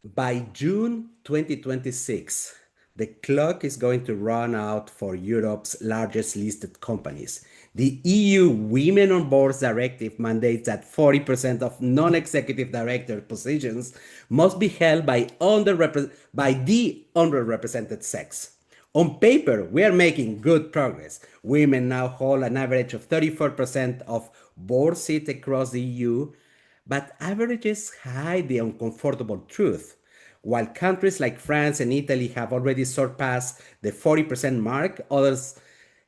By June 2026, the clock is going to run out for Europe's largest listed companies. The EU Women on Boards Directive mandates that 40% of non-executive director positions must be held by the underrepresented sex. On paper, we are making good progress. Women now hold an average of 34% of board seats across the EU, but averages hide the uncomfortable truth. While countries like France and Italy have already surpassed the 40% mark, others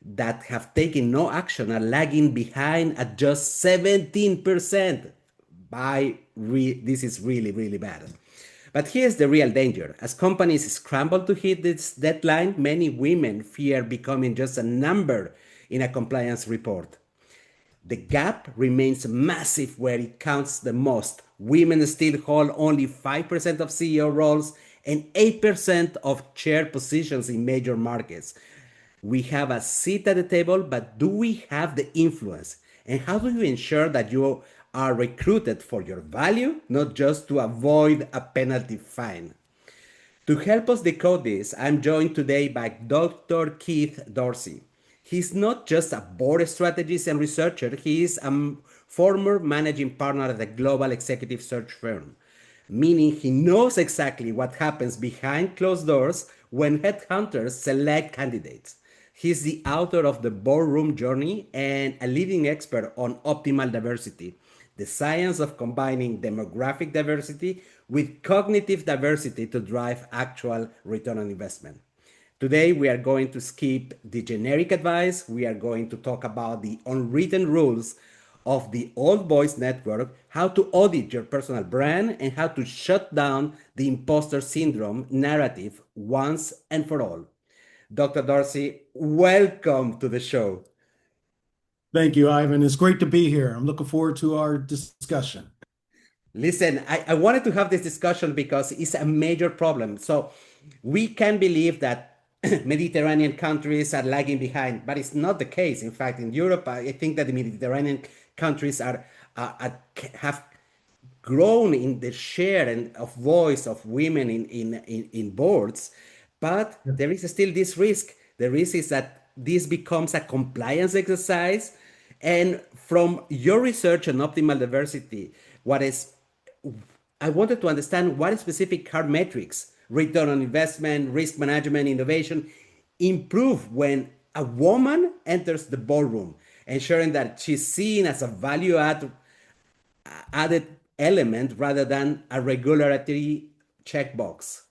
that have taken no action are lagging behind at just 17%. This is really, really bad. But here's the real danger. As companies scramble to hit this deadline, many women fear becoming just a number in a compliance report. The gap remains massive where it counts the most. Women still hold only 5% of CEO roles and 8% of chair positions in major markets. We have a seat at the table, but do we have the influence? And how do you ensure that you are recruited for your value, not just to avoid a penalty fine? To help us decode this, I'm joined today by Dr. Keith Dorsey. He's not just a board strategist and researcher, he is a former managing partner at a global executive search firm, meaning he knows exactly what happens behind closed doors when headhunters select candidates. He's the author of the Boardroom Journey and a leading expert on optimal diversity, the science of combining demographic diversity with cognitive diversity to drive actual return on investment. Today, we are going to skip the generic advice. We are going to talk about the unwritten rules of the old boys network, how to audit your personal brand, and how to shut down the imposter syndrome narrative once and for all. Dr. Dorsey, welcome to the show. Thank you, Ivan. It's great to be here. I'm looking forward to our discussion. Listen, I wanted to have this discussion because it's a major problem. So we can believe that Mediterranean countries are lagging behind, but it's not the case. In fact, in Europe, I think that the Mediterranean countries have grown in the share and of voice of women in boards, but Yeah. there is still this risk. The risk is that this becomes a compliance exercise. And from your research on optimal diversity, what is I wanted to understand what specific hard metrics, return on investment, risk management, innovation, improve when a woman enters the ballroom, ensuring that she's seen as a added element rather than a regulatory checkbox.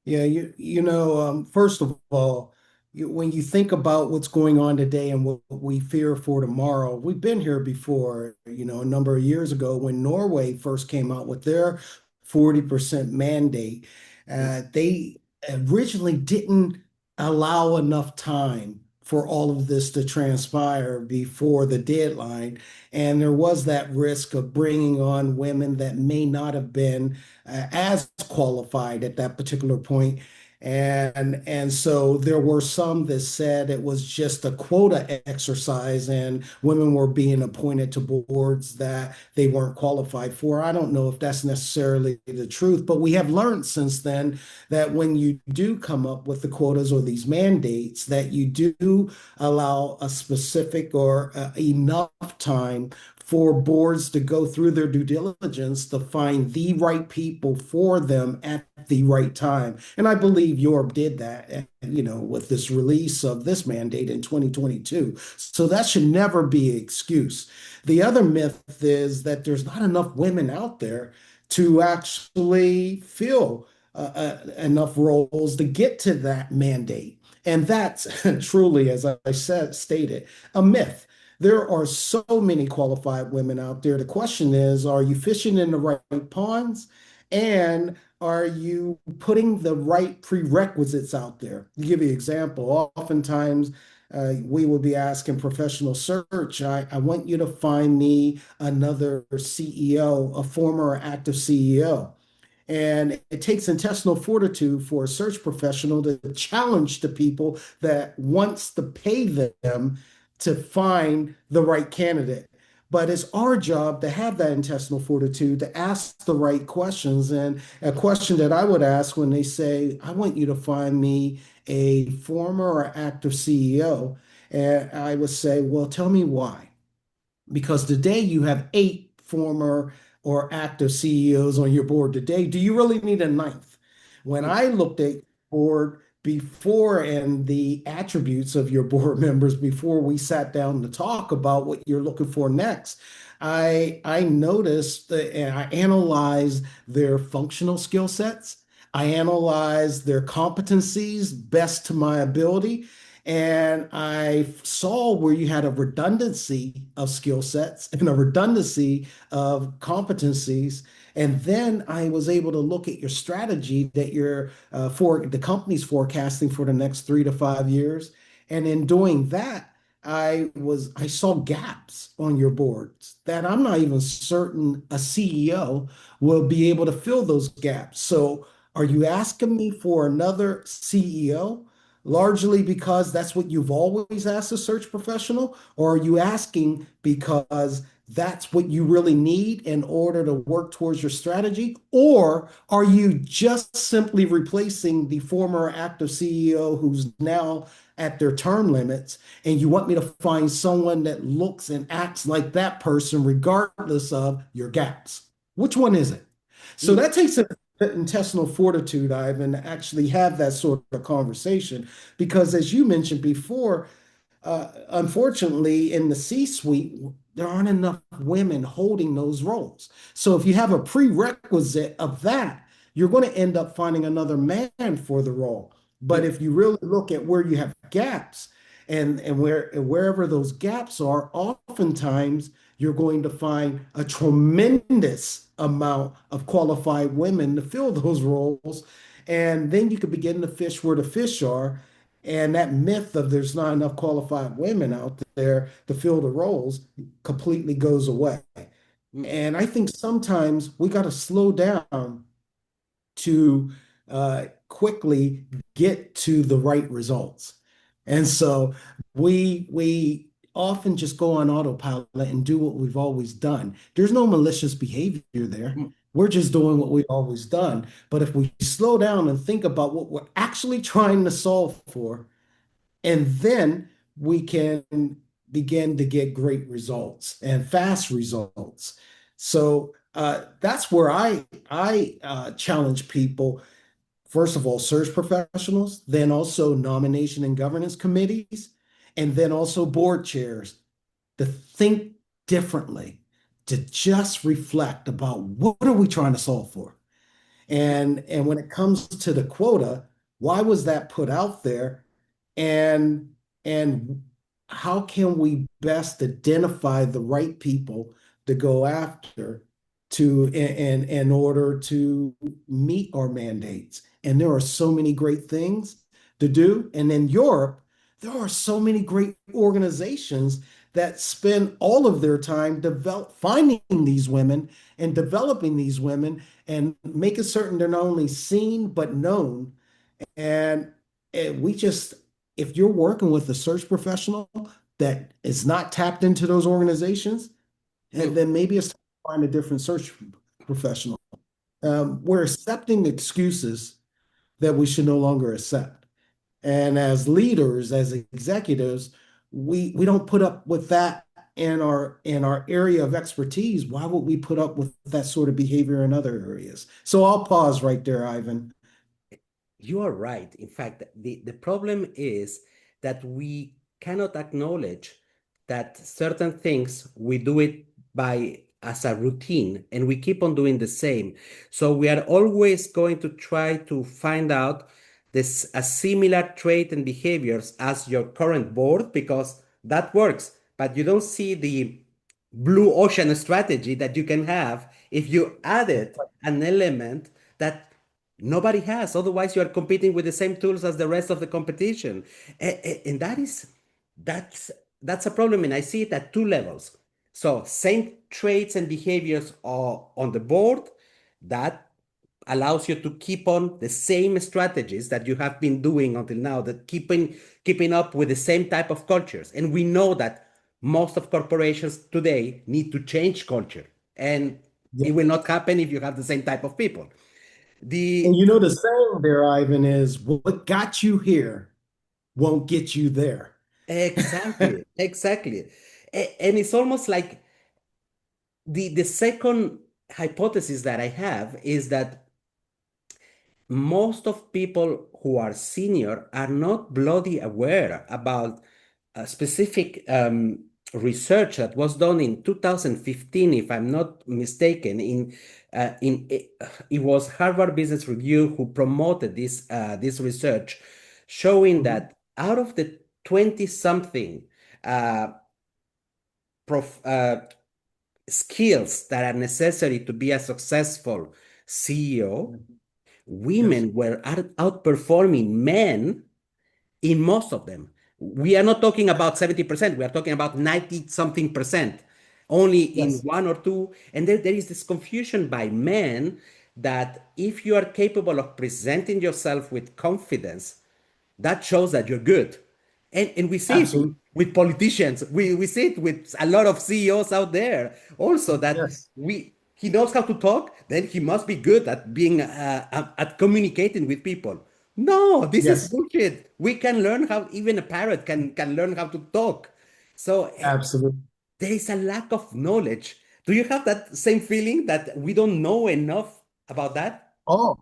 Yeah, first of all, when you think about what's going on today and what we fear for tomorrow, we've been here before, a number of years ago when Norway first came out with their 40% mandate. They originally didn't allow enough time for all of this to transpire before the deadline. And there was that risk of bringing on women that may not have been as qualified at that particular point. And so there were some that said it was just a quota exercise and women were being appointed to boards that they weren't qualified for. I don't know if that's necessarily the truth, but we have learned since then that when you do come up with the quotas or these mandates, that you do allow a specific or enough time for boards to go through their due diligence to find the right people for them at the right time. And I believe Europe did that, with this release of this mandate in 2022. So that should never be an excuse. The other myth is that there's not enough women out there to actually fill enough roles to get to that mandate. And that's truly, as I stated, a myth. There are so many qualified women out there. The question is, are you fishing in the right ponds? And are you putting the right prerequisites out there? To give you an example, oftentimes we will be asking professional search, I want you to find me another CEO, a former or active CEO. And it takes intestinal fortitude for a search professional to challenge the people that wants to pay them to find the right candidate. But it's our job to have that intestinal fortitude to ask the right questions. And a question that I would ask when they say, I want you to find me a former or active CEO, and I would say, well, tell me why. Because today you have eight former or active CEOs on your board today. Do you really need a ninth? When Mm, I looked at board before and the attributes of your board members before we sat down to talk about what you're looking for next, I noticed that, and I analyzed their functional skill sets. I analyzed their competencies best to my ability. And I saw where you had a redundancy of skill sets and a redundancy of competencies. And then I was able to look at your strategy that you're for the company's forecasting for the next 3 to 5 years. And in doing that, I saw gaps on your boards that I'm not even certain a CEO will be able to fill those gaps. So are you asking me for another CEO? Largely because that's what you've always asked a search professional, or are you asking because that's what you really need in order to work towards your strategy? Or are you just simply replacing the former active CEO who's now at their term limits, and you want me to find someone that looks and acts like that person regardless of your gaps? Which one is it? So mm, that takes an intestinal fortitude, Ivan, to actually have that sort of conversation. Because as you mentioned before, unfortunately, in the C-suite, there aren't enough women holding those roles. So if you have a prerequisite of that, you're going to end up finding another man for the role. But mm, if you really look at where you have gaps and wherever those gaps are, oftentimes you're going to find a tremendous amount of qualified women to fill those roles. And then you could begin to fish where the fish are. And that myth of there's not enough qualified women out there to fill the roles completely goes away. mm, And I think sometimes we got to slow down to quickly get to the right results. And so we often just go on autopilot and do what we've always done. There's no malicious behavior there. mm, We're just doing what we've always done. But if we slow down and think about what we're actually trying to solve for, and then we can begin to get great results and fast results. So that's where I challenge people. First of all, search professionals, then also nomination and governance committees, and then also board chairs to think differently, to just reflect about what are we trying to solve for. And when it comes to the quota, why was that put out there? And and how can we best identify the right people to go after to in order to meet our mandates? And there are so many great things to do. And in Europe, there are so many great organizations that spend all of their time finding these women and developing these women and making certain they're not only seen but known. And we just, if you're working with a search professional that is not tapped into those organizations, and mm. then maybe it's time to find a different search professional. We're accepting excuses that we should no longer accept. And as leaders, as executives, we don't put up with that in our area of expertise. Why would we put up with that sort of behavior in other areas? So I'll pause right there, Ivan. You are right. In fact, the problem is that we cannot acknowledge that certain things we do it by as a routine and we keep on doing the same. So we are always going to try to find out this a similar trait and behaviors as your current board because that works, but you don't see the blue ocean strategy that you can have if you added an element that nobody has. Otherwise, you are competing with the same tools as the rest of the competition, and that's that's a problem. And I see it at two levels. So same traits and behaviors are on the board that allows you to keep on the same strategies that you have been doing until now, that keeping up with the same type of cultures. And we know that most of corporations today need to change culture, and Yeah. it will not happen if you have the same type of people. And The you know the saying there, Ivan, is what got you here won't get you there. Exactly, exactly. And it's almost like the second hypothesis that I have is that most of people who are senior are not bloody aware about a specific research that was done in 2015, if I'm not mistaken. In it was Harvard Business Review who promoted this research, showing Mhm. that out of the 20 something uh, prof, skills that are necessary to be a successful CEO, Yes. women were outperforming men in most of them. We are not talking about 70%, we are talking about 90 something percent, only in Yes. one or two. And there is this confusion by men that if you are capable of presenting yourself with confidence, that shows that you're good. And we see it Absolutely. with politicians. We see it with a lot of CEOs out there also, that Yes. he knows how to talk, then he must be good at being at communicating with people. No, this is Yes. bullshit. We can learn how, even a parrot can learn how to talk. So Absolutely. there is a lack of knowledge. Do you have that same feeling that we don't know enough about that? Oh,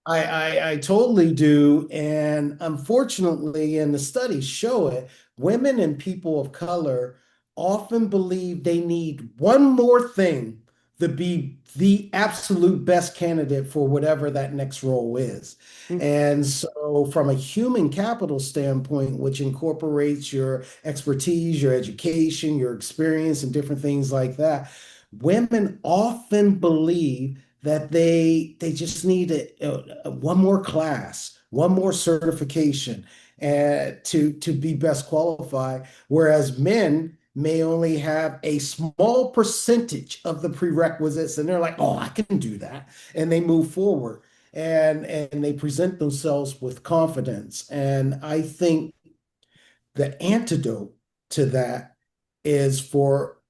I totally do. And unfortunately, and the studies show it, women and people of color often believe they need one more thing to be the absolute best candidate for whatever that next role is. Mm, And so, from a human capital standpoint, which incorporates your expertise, your education, your experience, and different things like that, women often believe that they just need one more class, one more certification, to be best qualified, whereas men may only have a small percentage of the prerequisites, and they're like, "Oh, I can do that," and they move forward and they present themselves with confidence. And I think the antidote to that is for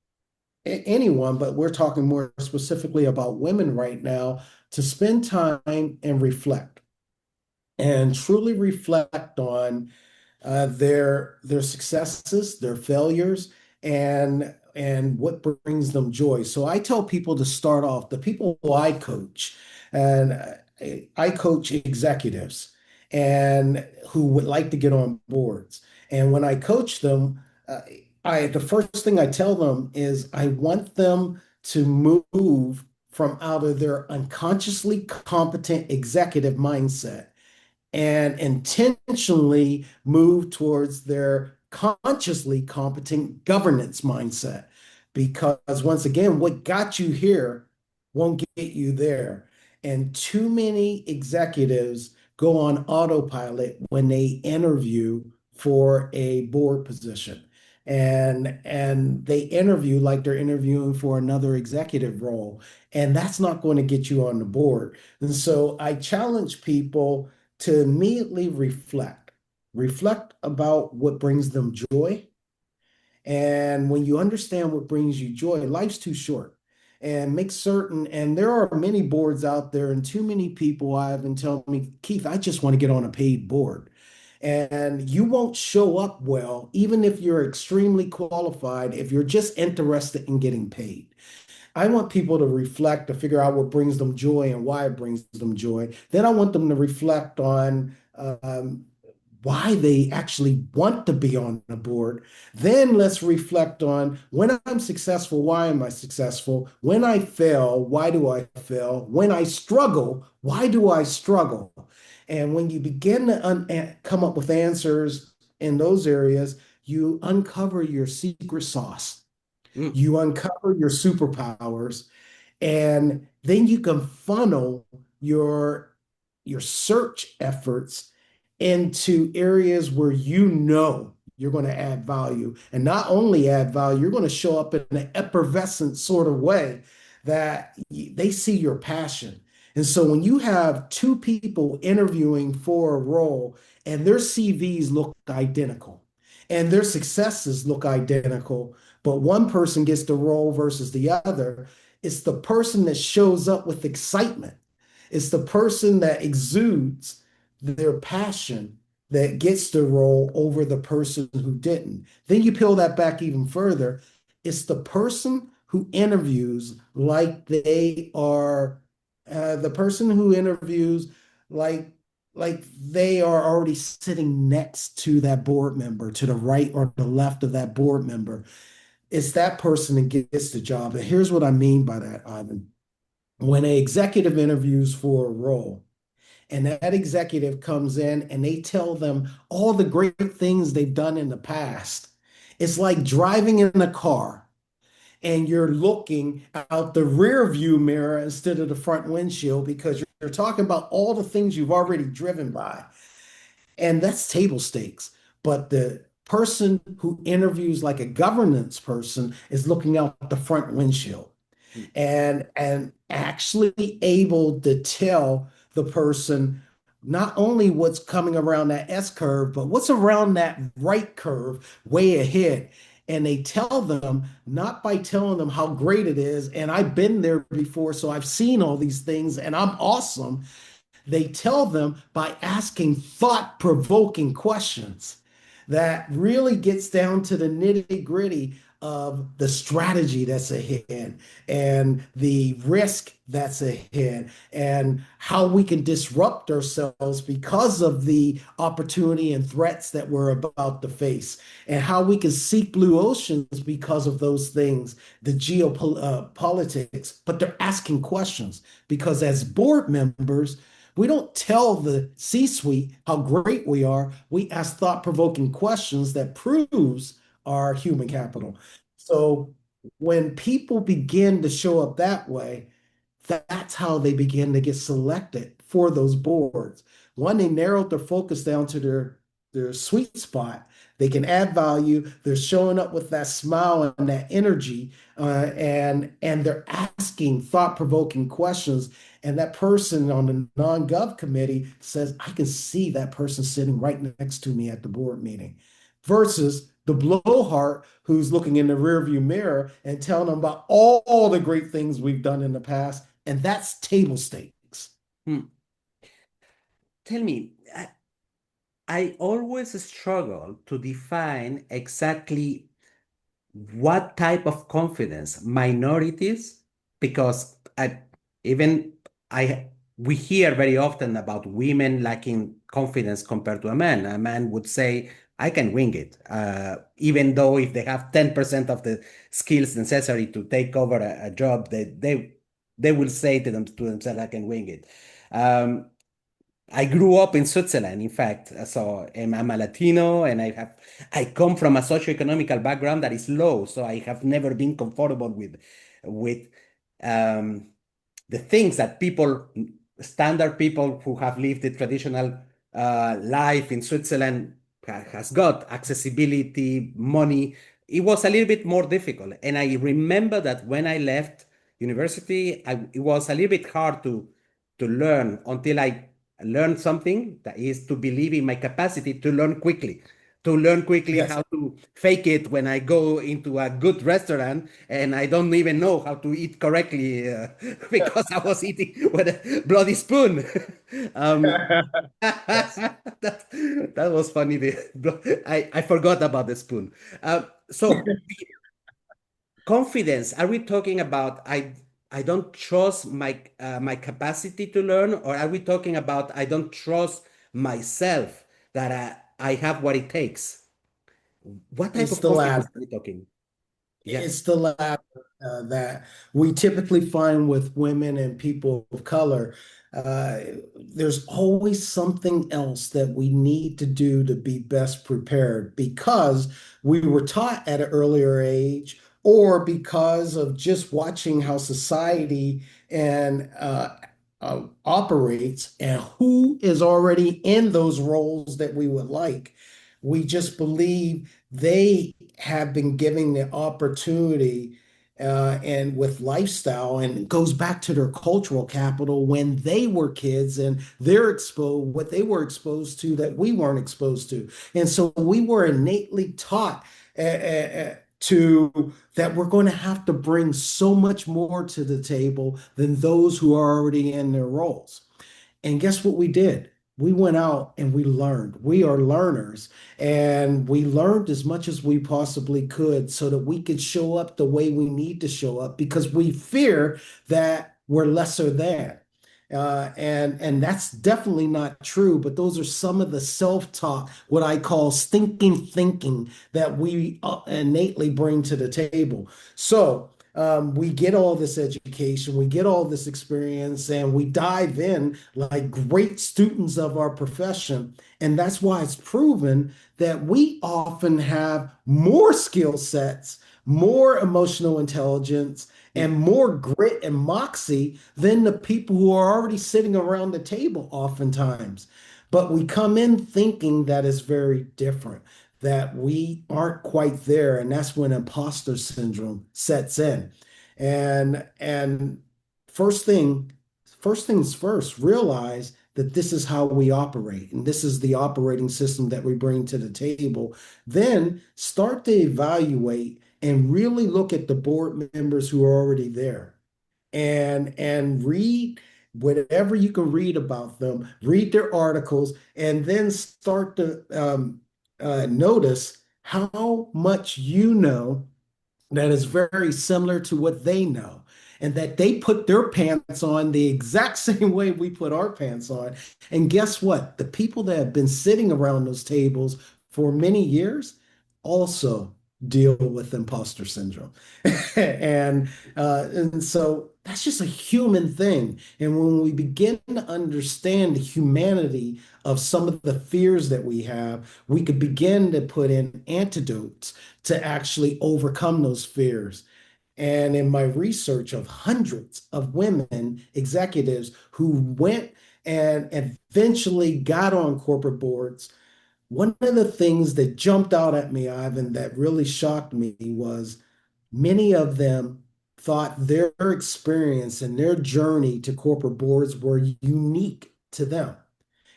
anyone, but we're talking more specifically about women right now, to spend time and reflect and truly reflect on their successes, their failures, and what brings them joy. So I tell people to start off, the people who I coach, and I coach executives and who would like to get on boards. And when I coach them, uh, I the first thing I tell them is I want them to move from out of their unconsciously competent executive mindset and intentionally move towards their consciously competent governance mindset. Because once again, what got you here won't get you there. And too many executives go on autopilot when they interview for a board position. And they interview like they're interviewing for another executive role. And that's not going to get you on the board. And so I challenge people to immediately reflect about what brings them joy. And when you understand what brings you joy, life's too short. And make certain, and there are many boards out there, and too many people have been telling me, Keith, I just want to get on a paid board. And you won't show up well, even if you're extremely qualified, if you're just interested in getting paid. I want people to reflect to figure out what brings them joy and why it brings them joy. Then I want them to reflect on why they actually want to be on the board. Then let's reflect on when I'm successful, why am I successful? When I fail, why do I fail? When I struggle, why do I struggle? And when you begin to come up with answers in those areas, you uncover your secret sauce. mm, You uncover your superpowers, and then you can funnel your search efforts into areas where you know you're going to add value. And not only add value, you're going to show up in an effervescent sort of way that they see your passion. And so when you have two people interviewing for a role and their CVs look identical and their successes look identical, but one person gets the role versus the other. It's the person that shows up with excitement. It's the person that exudes their passion that gets the role over the person who didn't. Then you peel that back even further. It's the person who interviews like they are the person who interviews like they are already sitting next to that board member, to the right or the left of that board member. It's that person that gets the job. And here's what I mean by that, Ivan. When an executive interviews for a role, and that executive comes in and they tell them all the great things they've done in the past, it's like driving in a car and you're looking out the rear view mirror instead of the front windshield because you're talking about all the things you've already driven by. And that's table stakes. But the person who interviews like a governance person is looking out the front windshield and actually able to tell the person not only what's coming around that S curve, but what's around that right curve way ahead. And they tell them not by telling them how great it is. And I've been there before, so I've seen all these things and I'm awesome. They tell them by asking thought-provoking questions that really gets down to the nitty-gritty of the strategy that's ahead and the risk that's ahead and how we can disrupt ourselves because of the opportunity and threats that we're about to face and how we can seek blue oceans because of those things, the geopolitics, but they're asking questions because as board members, we don't tell the C-suite how great we are. We ask thought-provoking questions that proves our human capital. So when people begin to show up that way, that's how they begin to get selected for those boards. One, they narrowed their focus down to their sweet spot. They can add value. They're showing up with that smile and that energy, and they're asking thought-provoking questions. And that person on the non-gov committee says, I can see that person sitting right next to me at the board meeting, versus the blowhard who's looking in the rearview mirror and telling them about all the great things we've done in the past. And that's table stakes. Hmm. Tell me, I always struggle to define exactly what type of confidence minorities, because even I we hear very often about women lacking confidence compared to a man. A man would say, I can wing it, even though if they have 10% of the skills necessary to take over a job, they will say to themselves, I can wing it. I grew up in Switzerland, in fact, so I'm a Latino, and I come from a socioeconomical background that is low, so I have never been comfortable with um, the things that standard people who have lived the traditional life in Switzerland has got, accessibility, money. It was a little bit more difficult, and I remember that when I left university, it was a little bit hard to learn until I learned something, that is to believe in my capacity to learn quickly Yes. how to fake it when I go into a good restaurant and I don't even know how to eat correctly because I was eating with a bloody spoon. um, Yes. that was funny. I forgot about the spoon. So confidence, are we talking about I don't trust my capacity to learn, or are we talking about I don't trust myself that I have what it takes? What type It's of the confidence latter. are we talking? Yeah. It's the latter that we typically find with women and people of color. Uh, there's always something else that we need to do to be best prepared because we were taught at an earlier age, or because of just watching how society and operates and who is already in those roles that we would like. We just believe they have been given the opportunity and with lifestyle, and it goes back to their cultural capital when they were kids and they're exposed what they were exposed to that we weren't exposed to. And so we were innately taught to that we're going to have to bring so much more to the table than those who are already in their roles. And guess what we did? We went out and we learned. We are learners, and we learned as much as we possibly could so that we could show up the way we need to show up because we fear that we're lesser than. And that's definitely not true, but those are some of the self-talk, what I call stinking thinking that we innately bring to the table. So we get all this education, we get all this experience, and we dive in like great students of our profession. And that's why it's proven that we often have more skill sets, more emotional intelligence, and more grit and moxie than the people who are already sitting around the table, oftentimes. But we come in thinking that is very different, that we aren't quite there. And that's when imposter syndrome sets in. And first thing, first things first, realize that this is how we operate, and this is the operating system that we bring to the table. Then start to evaluate and really look at the board members who are already there and read whatever you can read about them, read their articles, and then start to notice how much you know that is very similar to what they know, and that they put their pants on the exact same way we put our pants on. And guess what? The people that have been sitting around those tables for many years also deal with imposter syndrome. And so that's just a human thing. And when we begin to understand the humanity of some of the fears that we have, we could begin to put in antidotes to actually overcome those fears. And in my research of hundreds of women executives who went and eventually got on corporate boards, one of the things that jumped out at me, Ivan, that really shocked me was many of them thought their experience and their journey to corporate boards were unique to them.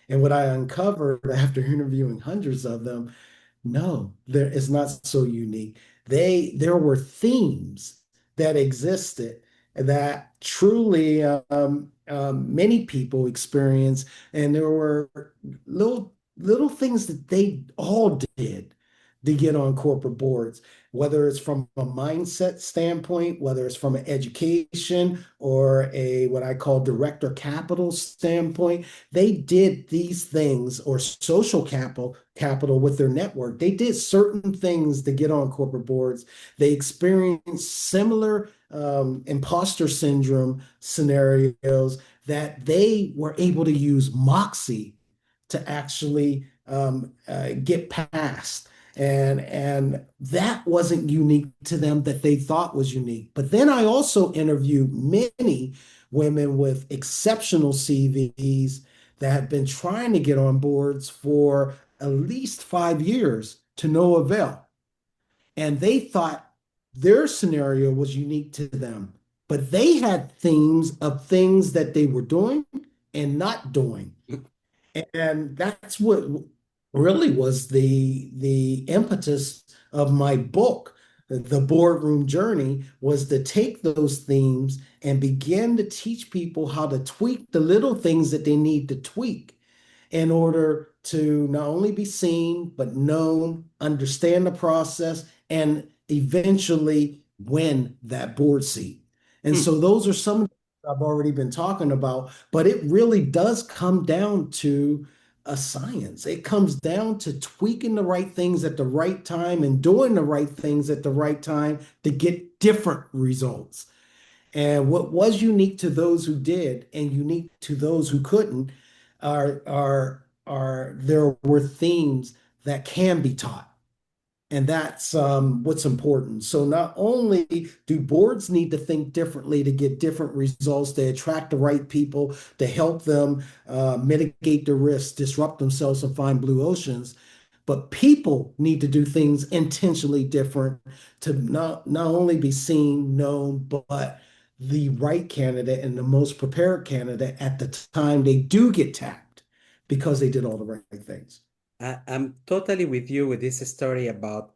And what I uncovered after interviewing hundreds of them, no, it's not so unique. There were themes that existed that truly many people experience, and there were little things that they all did to get on corporate boards, whether it's from a mindset standpoint, whether it's from an education or a what I call director capital standpoint. They did these things, or social capital with their network. They did certain things to get on corporate boards. They experienced similar imposter syndrome scenarios that they were able to use moxie to actually get past. And that wasn't unique to them that they thought was unique. But then I also interviewed many women with exceptional CVs that have been trying to get on boards for at least 5 years to no avail. And they thought their scenario was unique to them, but they had themes of things that they were doing and not doing. And that's what really was the impetus of my book, The Boardroom Journey, was to take those themes and begin to teach people how to tweak the little things that they need to tweak in order to not only be seen, but known, understand the process, and eventually win that board seat. And Mm. so those are some I've already been talking about, but it really does come down to a science. It comes down to tweaking the right things at the right time and doing the right things at the right time to get different results. And what was unique to those who did and unique to those who couldn't are there were themes that can be taught. And that's what's important. So not only do boards need to think differently to get different results, they attract the right people to help them mitigate the risks, disrupt themselves, and find blue oceans, but people need to do things intentionally different to not only be seen, known, but the right candidate and the most prepared candidate at the time they do get tapped because they did all the right things. I'm totally with you with this story about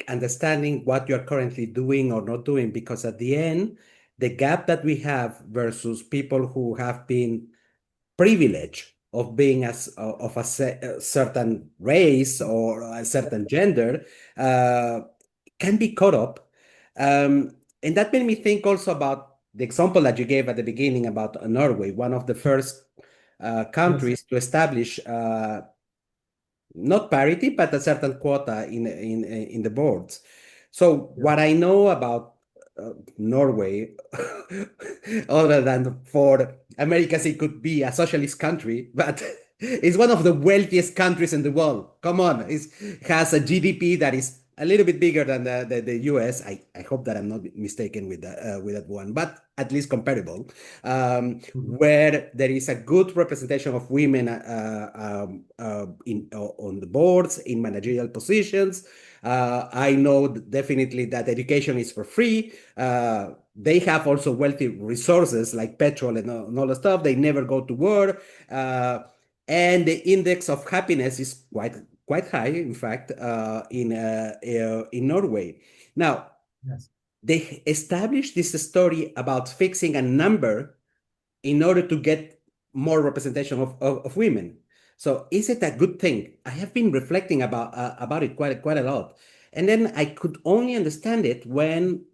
understanding what you're currently doing or not doing, because at the end, the gap that we have versus people who have been privileged of being of a certain race or a certain gender uh, can be caught up. And that made me think also about the example that you gave at the beginning about Norway, one of the first Yes. countries to establish not parity, but a certain quota in the boards. So Yeah. what I know about Norway, other than for Americas, it could be a socialist country, but it's one of the wealthiest countries in the world. Come on, it has a GDP that is a little bit bigger than the US. I hope that I'm not mistaken with that one, but at least comparable. Mhm. Where there is a good representation of women on the boards, in managerial positions. I know definitely that education is for free. They have also wealthy resources like petrol and all the stuff. They never go to war. Uh, and the index of happiness is quite high, in fact, in Norway. Now, Yes. they established this story about fixing a number in order to get more representation of women. So is it a good thing? I have been reflecting about it quite a lot, and then I could only understand it when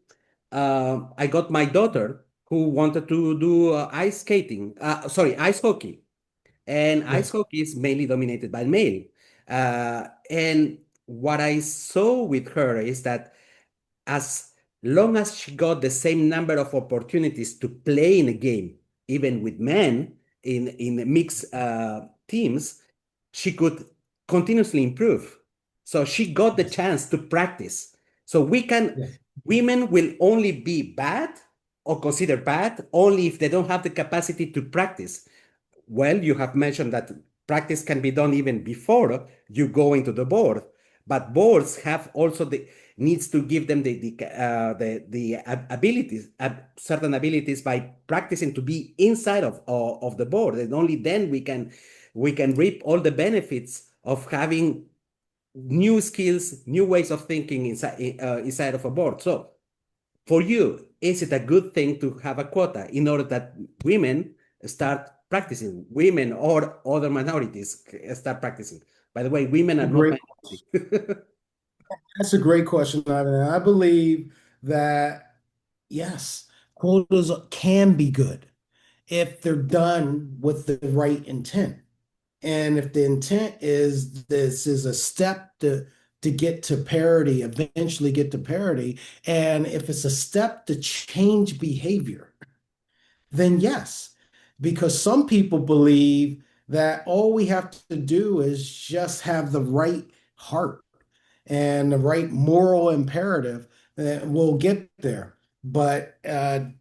I got my daughter who wanted to do ice skating. Sorry, ice hockey, and ice Yes. hockey is mainly dominated by male. And what I saw with her is that as long as she got the same number of opportunities to play in a game, even with men in mixed teams, she could continuously improve. So she got the Yes. chance to practice. So Yes. women will only be bad or considered bad only if they don't have the capacity to practice. Well, you have mentioned that practice can be done even before you go into the board, but boards have also the needs to give them the abilities, certain abilities by practicing to be inside of the board, and only then we can reap all the benefits of having new skills, new ways of thinking inside of a board. So for you, is it a good thing to have a quota in order that women start practicing, women or other minorities start practicing? By the way, women A are not great, minority. that's a great question, Ivan. And I believe that yes, quotas can be good if they're done with the right intent. And if the intent is this is a step to get to parity, eventually get to parity, and if it's a step to change behavior, then yes, because some people believe that all we have to do is just have the right heart and the right moral imperative that we'll get there. But to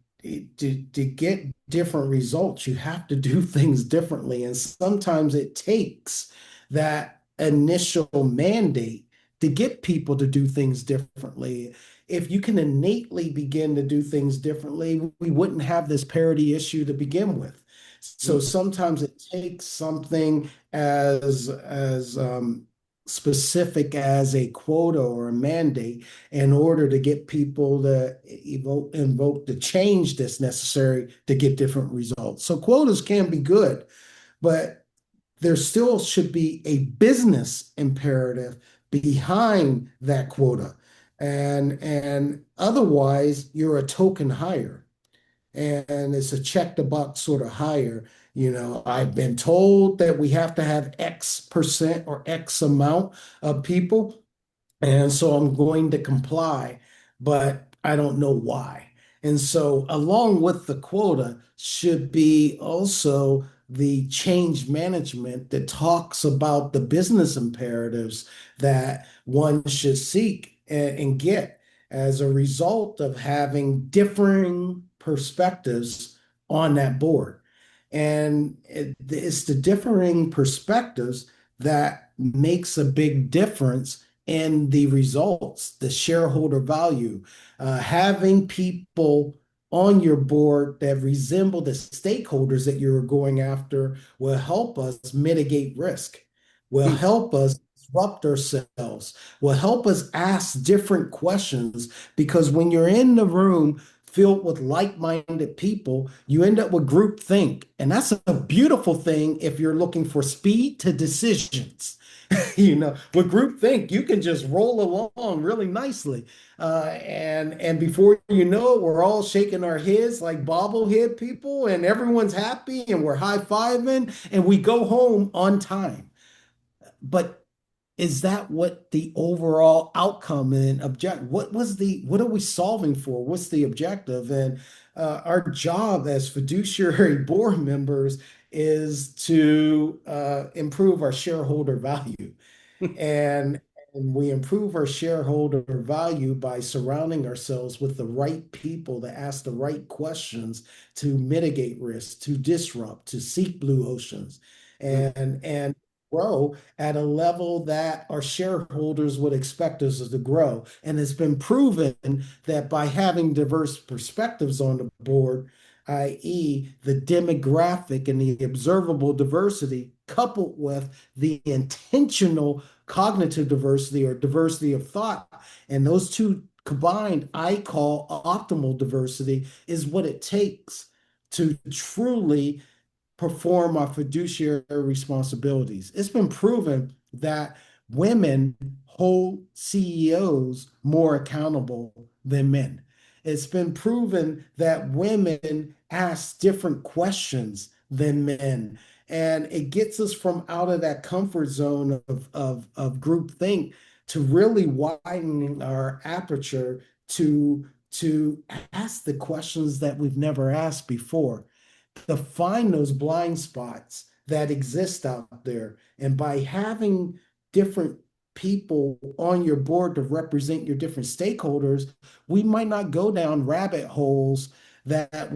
get different results, you have to do things differently. And sometimes it takes that initial mandate to get people to do things differently. If you can innately begin to do things differently, we wouldn't have this parity issue to begin with. So Mhm. sometimes it takes something as specific as a quota or a mandate in order to get people to invoke the change that's necessary to get different results. So quotas can be good, but there still should be a business imperative behind that quota. And otherwise, you're a token hire and it's a check the box sort of hire. You know, I've been told that we have to have X percent or X amount of people, and so I'm going to comply, but I don't know why. And so, along with the quota, should be also the change management that talks about the business imperatives that one should seek and get as a result of having differing perspectives on that board. And it's the differing perspectives that makes a big difference in the results, the shareholder value. Having people on your board that resemble the stakeholders that you're going after will help us mitigate risk, will Hmm. help us disrupt ourselves, will help us ask different questions. Because when you're in the room filled with like-minded people, you end up with groupthink. And that's a beautiful thing if you're looking for speed to decisions. With groupthink, you can just roll along really nicely. And before you know it, we're all shaking our heads like bobblehead people, and everyone's happy, and we're high-fiving, and we go home on time. But is that what the overall outcome and object? What are we solving for? What's the objective? And our job as fiduciary board members is to improve our shareholder value. And, and we improve our shareholder value by surrounding ourselves with the right people to ask the right questions, to mitigate risk, to disrupt, to seek blue oceans, and grow at a level that our shareholders would expect us to grow. And it's been proven that by having diverse perspectives on the board, i.e., the demographic and the observable diversity, coupled with the intentional cognitive diversity or diversity of thought, and those two combined, I call optimal diversity, is what it takes to truly perform our fiduciary responsibilities. It's been proven that women hold CEOs more accountable than men. It's been proven that women ask different questions than men. And it gets us from out of that comfort zone of group think to really widening our aperture to ask the questions that we've never asked before, to find those blind spots that exist out there. And by having different people on your board to represent your different stakeholders, we might not go down rabbit holes that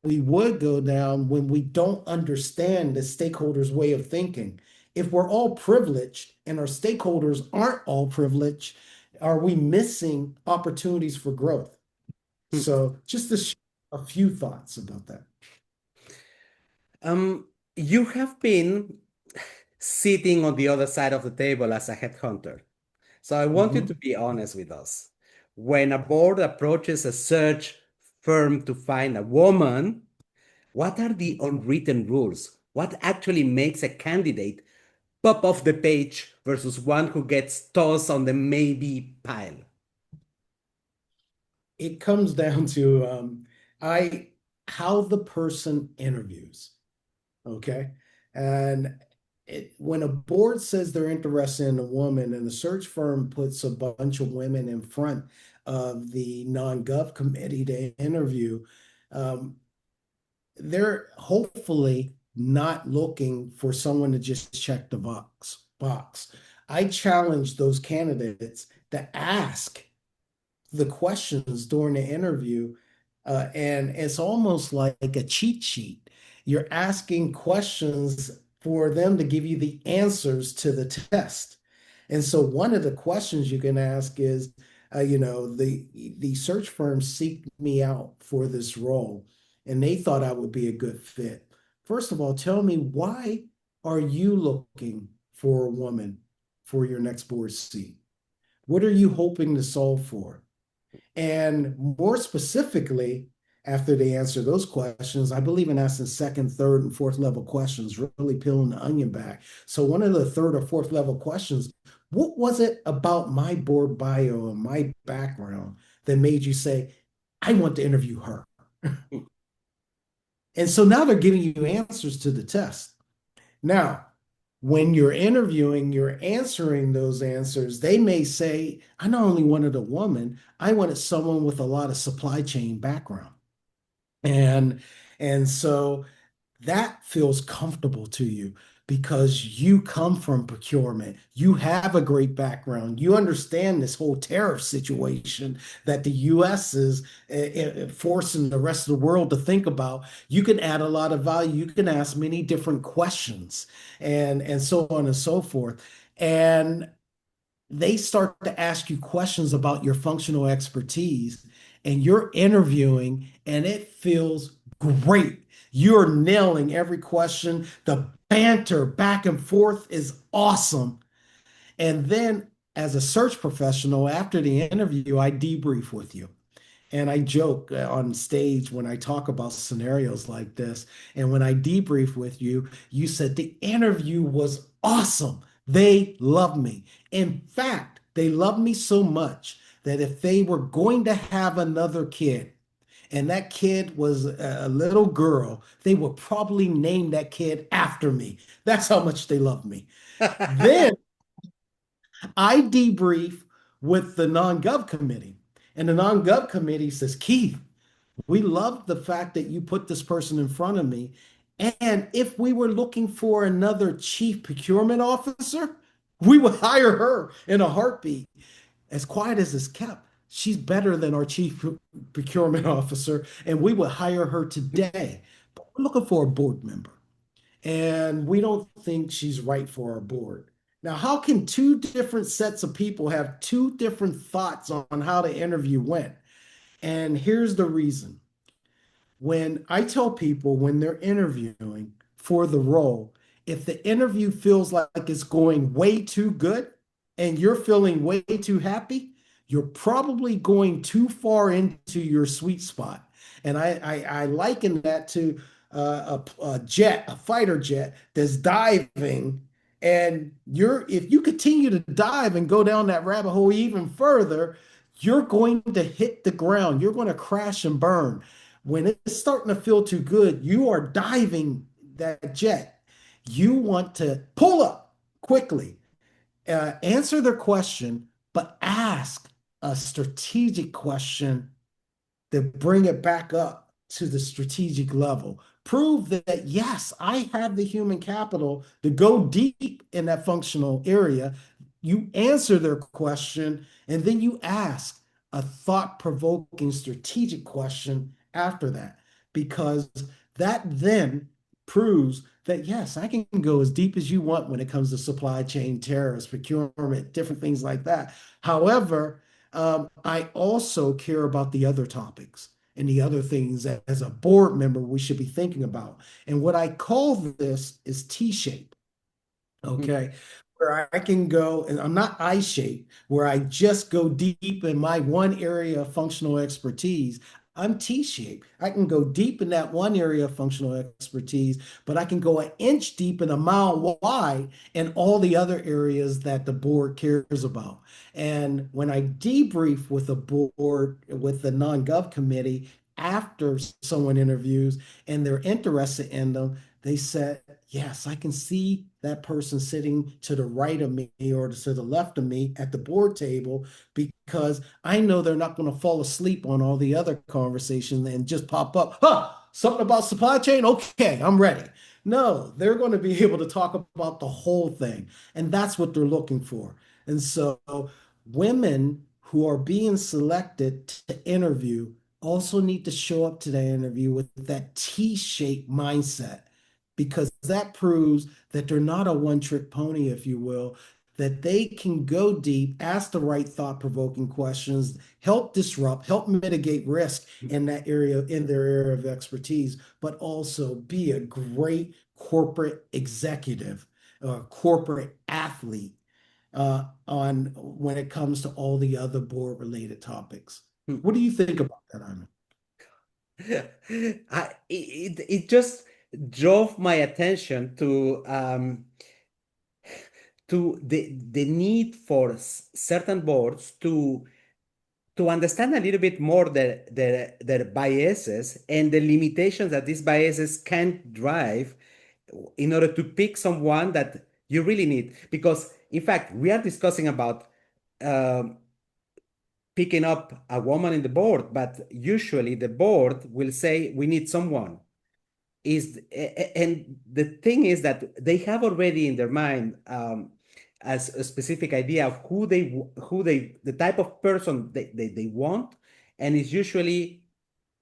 we would go down when we don't understand the stakeholders' way of thinking. If we're all privileged and our stakeholders aren't all privileged, are we missing opportunities for growth? So just to share a few thoughts about that. You have been sitting on the other side of the table as a headhunter. So I want you to Mhm. be honest with us. When a board approaches a search firm to find a woman, what are the unwritten rules? What actually makes a candidate pop off the page versus one who gets tossed on the maybe pile? It comes down to I how the person interviews. Okay. And when a board says they're interested in a woman and the search firm puts a bunch of women in front of the non-gov committee to interview, um, they're hopefully not looking for someone to just check the box. I challenge those candidates to ask the questions during the interview, and it's almost like a cheat sheet. You're asking questions for them to give you the answers to the test. And so one of the questions you can ask is, the search firm seeked me out for this role, and they thought I would be a good fit. First of all, tell me, why are you looking for a woman for your next board seat? What are you hoping to solve for? And more specifically, after they answer those questions, I believe in asking second, third, and fourth level questions, really peeling the onion back. So, one of the third or fourth level questions, what was it about my board bio and my background that made you say, I want to interview her? And so now they're giving you answers to the test. Now, when you're interviewing, you're answering those answers. They may say, I not only wanted a woman, I wanted someone with a lot of supply chain background. And and so that feels comfortable to you because you come from procurement. You have a great background. You understand this whole tariff situation that the US is forcing the rest of the world to think about. You can add a lot of value. You can ask many different questions and so on and so forth. And they start to ask you questions about your functional expertise, and you're interviewing and it feels great. You're nailing every question. The banter back and forth is awesome. And then as a search professional, after the interview, I debrief with you. And I joke on stage when I talk about scenarios like this. And when I debrief with you, you said the interview was awesome. They love me. In fact, they love me so much that if they were going to have another kid, and that kid was a little girl, they would probably name that kid after me. That's how much they love me. Then I debrief with the non-gov committee, and the non-gov committee says, Keith, we love the fact that you put this person in front of me. And if we were looking for another chief procurement officer, we would hire her in a heartbeat. As quiet as it's kept, she's better than our chief procurement officer, and we would hire her today. But we're looking for a board member, and we don't think she's right for our board. Now, how can two different sets of people have two different thoughts on how the interview went? And here's the reason. When I tell people when they're interviewing for the role, if the interview feels like it's going way too good and you're feeling way too happy, you're probably going too far into your sweet spot. And I liken that to a jet, a fighter jet that's diving. And if you continue to dive and go down that rabbit hole even further, you're going to hit the ground. You're going to crash and burn. When it's starting to feel too good, you are diving that jet. You want to pull up quickly, answer their question, but ask a strategic question to bring it back up to the strategic level. Prove that, yes, I have the human capital to go deep in that functional area. You answer their question, and then you ask a thought-provoking strategic question after that, because that then proves that, yes, I can go as deep as you want when it comes to supply chain, tariffs, procurement, different things like that. However, I also care about the other topics and the other things that as a board member we should be thinking about. And what I call this is T-shape. Okay. Where I can go, and I'm not I shape, where I just go deep in my one area of functional expertise. I'm T shape. I can go deep in that one area of functional expertise, but I can go an inch deep and a mile wide in all the other areas that the board cares about. And when I debrief with a board, with the non-gov committee after someone interviews and they're interested in them, they said, yes, I can see that person sitting to the right of me or to the left of me at the board table because I know they're not going to fall asleep on all the other conversations and just pop up, huh, something about supply chain? Okay, I'm ready. No, they're going to be able to talk about the whole thing. And that's what they're looking for. And so women who are being selected to interview also need to show up to that interview with that T-shaped mindset because that proves that they're not a one-trick pony, if you will, that they can go deep, ask the right thought-provoking questions, help disrupt, help mitigate risk in that area, in their area of expertise, but also be a great corporate executive, corporate athlete on when it comes to all the other board-related topics. What do you think about that, Iman? It just drove my attention to the need for certain boards to understand a little bit more their biases and the limitations that these biases can drive in order to pick someone that you really need. Because in fact, we are discussing about um, picking up a woman in the board, but usually the board will say we need someone is and the thing is that they have already in their mind as a specific idea of who they the type of person they want, and it's usually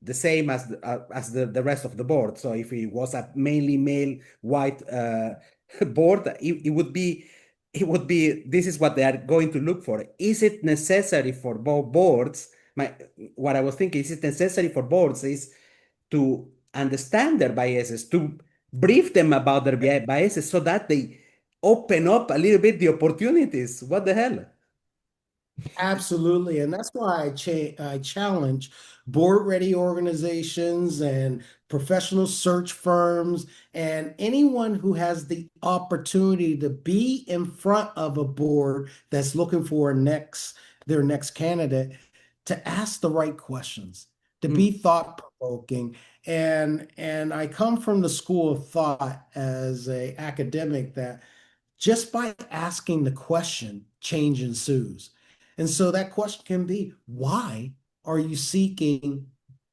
the same as the rest of the board. So if it was a mainly male white board, it would be this is what they are going to look for. Is it necessary for both boards? What I was thinking, is it necessary for boards is to understand their biases, to brief them about their biases so that they open up a little bit the opportunities. What the hell? Absolutely. And that's why I challenge board ready organizations and professional search firms and anyone who has the opportunity to be in front of a board that's looking for their next candidate to ask the right questions, to Mm, be thought provoking. And I come from the school of thought as a academic that just by asking the question, change ensues. And so that question can be, why are you seeking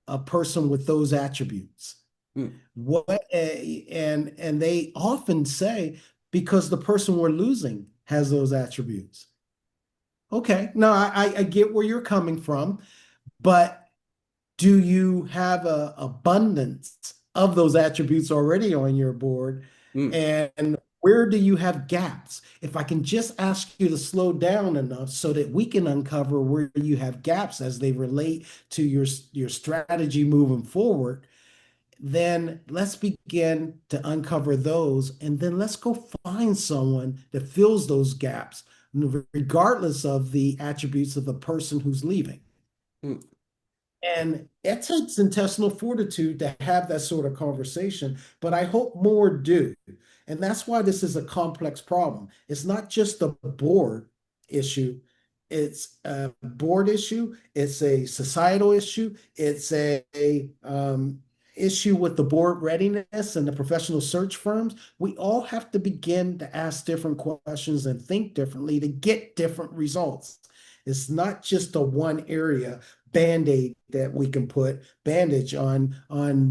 a person with those attributes? mm, And they often say, because the person we're losing has those attributes. Okay, no, I get where you're coming from, but do you have a abundance of those attributes already on your board? mm, And where do you have gaps? If I can just ask you to slow down enough so that we can uncover where you have gaps as they relate to your strategy moving forward, then let's begin to uncover those, and then let's go find someone that fills those gaps, regardless of the attributes of the person who's leaving. mm. And it takes intestinal fortitude to have that sort of conversation, but I hope more do. And that's why this is a complex problem. It's not just a board issue, it's a board issue, it's a societal issue, it's a issue with the board readiness and the professional search firms. We all have to begin to ask different questions and think differently to get different results. It's not just a one area band-aid that we can put bandage on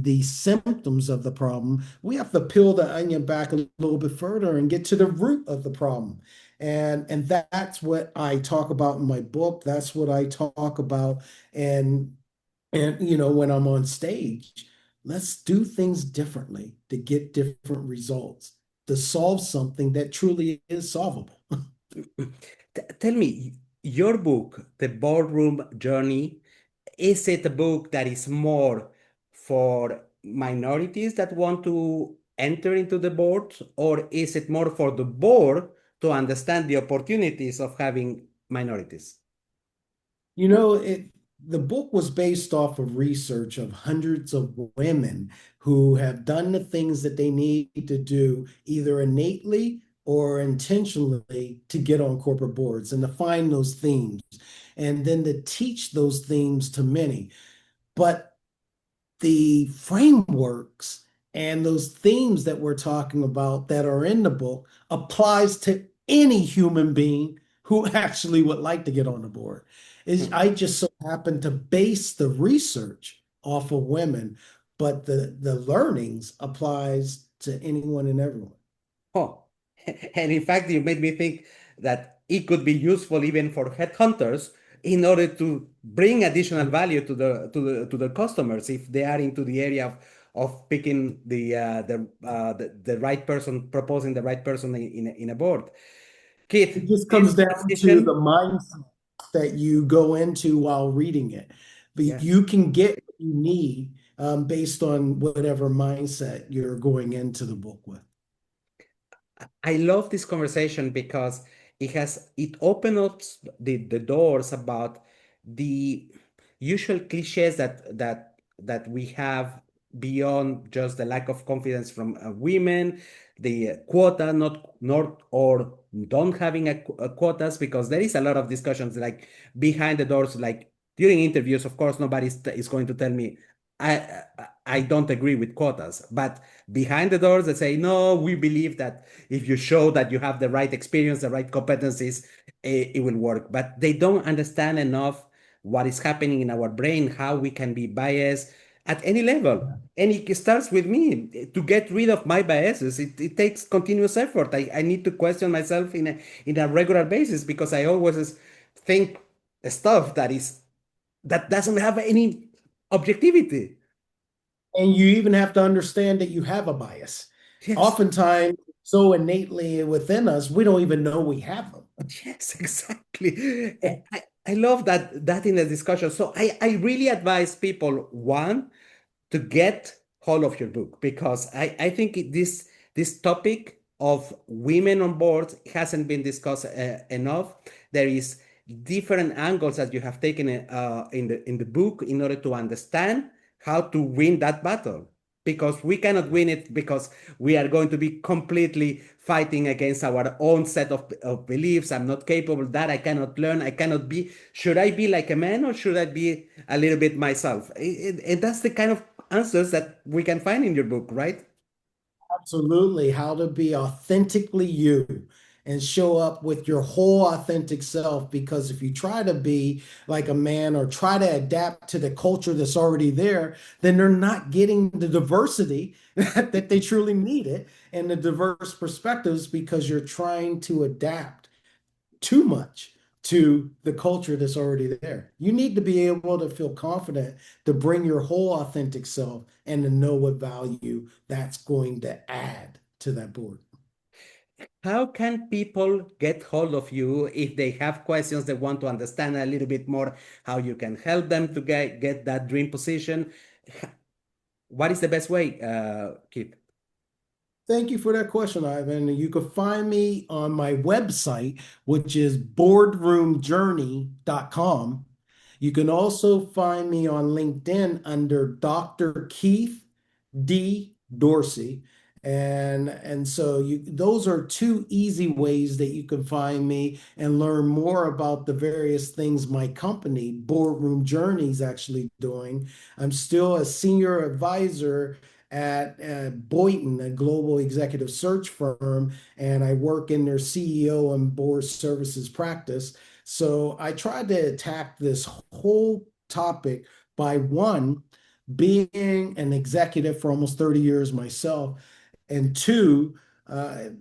the symptoms of the problem. We have to peel the onion back a little bit further and get to the root of the problem. And that's what I talk about in my book. That's what I talk about. And when I'm on stage, let's do things differently to get different results, to solve something that truly is solvable. Tell me, your book, The Boardroom Journey, is it a book that is more for minorities that want to enter into the board, or is it more for the board to understand the opportunities of having minorities? The book was based off of research of hundreds of women who have done the things that they need to do, either innately or intentionally, to get on corporate boards and to find those themes and then to teach those themes to many. But the frameworks and those themes that we're talking about that are in the book applies to any human being who actually would like to get on the board. I just so happen to base the research off of women, but the learnings applies to anyone and everyone. Oh, and in fact, you made me think that it could be useful even for headhunters in order to bring additional value to the customers if they are into the area of picking the right person, proposing the right person in a board. It Kit, just this comes down to the conversation, mindset that you go into while reading it. But yeah. you can get what you need based on whatever mindset you're going into the book with. I love this conversation because it opens up the doors about the usual cliches that we have beyond just the lack of confidence from women, the quota not or don't having a quotas, because there is a lot of discussions like behind the doors, like during interviews. Of course, nobody is going to tell me I don't agree with quotas, but behind the doors they say no, we believe that if you show that you have the right experience, the right competencies, it will work. But they don't understand enough what is happening in our brain, how we can be biased at any level. And it starts with me to get rid of my biases. It takes continuous effort. I need to question myself in a regular basis because I always think stuff that doesn't have any objectivity. And you even have to understand that you have a bias. Yes. Oftentimes, so innately within us, we don't even know we have them. Yes, exactly. I love that in the discussion. So I really advise people, one, to get hold of your book because I think this topic of women on board hasn't been discussed enough. There is different angles that you have taken in the book in order to understand how to win that battle, because we cannot win it because we are going to be completely fighting against our own set of beliefs. I'm not capable of that. I cannot learn. I cannot be. Should I be like a man or should I be a little bit myself? And that's the kind of answers that we can find in your book, right? Absolutely. How to be authentically you and show up with your whole authentic self. Because if you try to be like a man or try to adapt to the culture that's already there, then they're not getting the diversity that they truly need it and the diverse perspectives because you're trying to adapt too much to the culture that's already there. You need to be able to feel confident to bring your whole authentic self and to know what value that's going to add to that board. How can people get hold of you if they have questions, they want to understand a little bit more how you can help them to get that dream position? What is the best way, Keith? Thank you for that question, Ivan. You can find me on my website, which is boardroomjourney.com. You can also find me on LinkedIn under Dr. Keith D. Dorsey. And so those are two easy ways that you can find me and learn more about the various things my company, Boardroom Journey, is actually doing. I'm still a senior advisor at Boynton, a global executive search firm, and I work in their CEO and board services practice. So I tried to attack this whole topic by one, being an executive for almost 30 years myself, and two,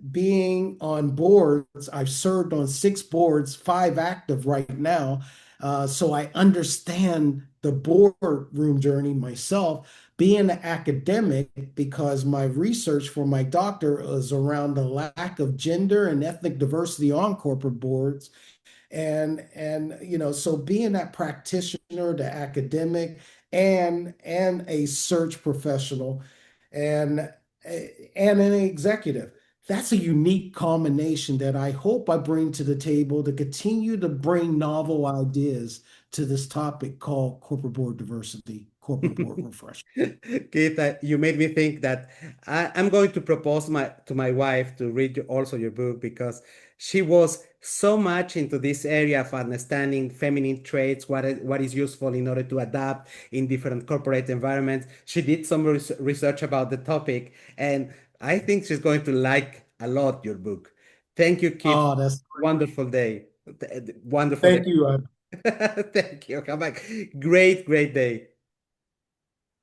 being on boards. I've served on 6 boards, 5 active right now. So I understand the boardroom journey myself, being an academic, because my research for my doctor is around the lack of gender and ethnic diversity on corporate boards so being that practitioner, the academic, and a search professional, and and an executive, that's a unique combination that I hope I bring to the table to continue to bring novel ideas to this topic called corporate board diversity, corporate board refresh. Keith, you made me think that I'm going to propose to my wife to read also your book, because she was so much into this area of understanding feminine traits, what is useful in order to adapt in different corporate environments. She did some research about the topic, and I think she's going to like a lot your book. Thank you, Keith. Oh, that's great. Wonderful day. Wonderful day. Thank you. Thank you. Have a great, great day.